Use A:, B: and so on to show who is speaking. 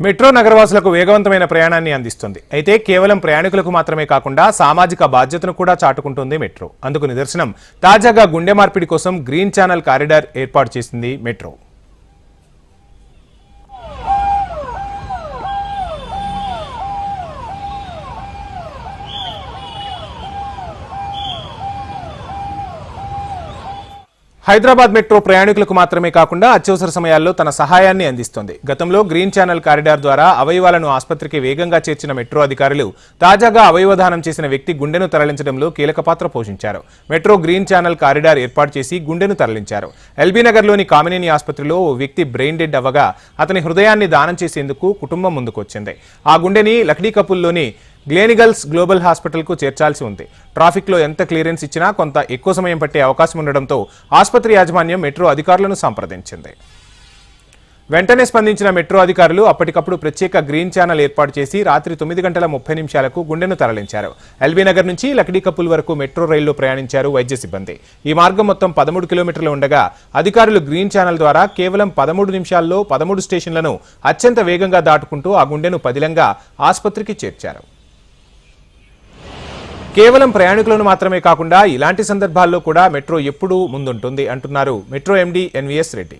A: Metro నగరవాసులకు వేగవంతమైన ప్రయాణాన్ని అందిస్తుంది. అయితే కేవలం ప్రయాణికులకు మాత్రమే కాకుండా సామాజిక బాధ్యతను కూడా చాటుకుంటుంది మెట్రో. అందుకు నిదర్శనం తాజాగా గుండె మార్పిడి కోసం గ్రీన్ ఛానల్ కారిడార్ ఏర్పాటు చేసింది మెట్రో. హైదరాబాద్ మెట్రో ప్రయాణికులకు మాత్రమే కాకుండా అత్యవసర సమయాల్లో తన సహాయాన్ని అందిస్తోంది. గతంలో గ్రీన్ ఛానల్ కారిడార్ ద్వారా అవయవాలను ఆసుపత్రికి వేగంగా చేర్చిన మెట్రో అధికారులు తాజాగా అవయవదానం చేసిన వ్యక్తి గుండెను తరలించడంలో కీలక పాత్ర పోషించారు. మెట్రో గ్రీన్ ఛానల్ కారిడార్ ఏర్పాటు చేసి గుండెను తరలించారు. ఎల్బీ నగర్లోని కామినేని ఆసుపత్రిలో ఓ వ్యక్తి బ్రెయిన్ డెడ్ అవ్వగా అతని హృదయాన్ని దానం చేసేందుకు కుటుంబం ముందుకొచ్చింది. ఆ గుండెని లక్డీకపుల్లోని గ్లేనిగల్స్ గ్లోబల్ హాస్పిటల్కు చేర్చాల్సి ఉంది. ట్రాఫిక్లో ఎంత క్లియరెన్స్ ఇచ్చినా కొంత ఎక్కువ సమయం పట్టే అవకాశం ఉండడంతో ఆసుపత్రి యాజమాన్యం మెట్రో అధికారులను సంప్రదించింది. వెంటనే స్పందించిన మెట్రో అధికారులు అప్పటికప్పుడు ప్రత్యేక గ్రీన్ ఛానల్ ఏర్పాటు చేసి రాత్రి 9:30 గుండెను తరలించారు. ఎల్బీ నగర్ నుంచి లక్డీకపుల్ వరకు మెట్రో రైల్లో ప్రయాణించారు వైద్య సిబ్బంది. ఈ మార్గం మొత్తం 13 కిలోమీటర్లు ఉండగా అధికారులు గ్రీన్ ఛానల్ ద్వారా కేవలం 13 నిమిషాల్లో 13 స్టేషన్లను అత్యంత వేగంగా దాటుకుంటూ ఆ గుండెను పదిలంగా ఆసుపత్రికి చేర్చారు. కేవలం ప్రయాణికులను మాత్రమే కాకుండా ఇలాంటి సందర్భాల్లో కూడా మెట్రో ఎప్పుడూ ముందుంటుంది అంటున్నారు మెట్రో ఎండీ ఎన్వీఎస్ రెడ్డి.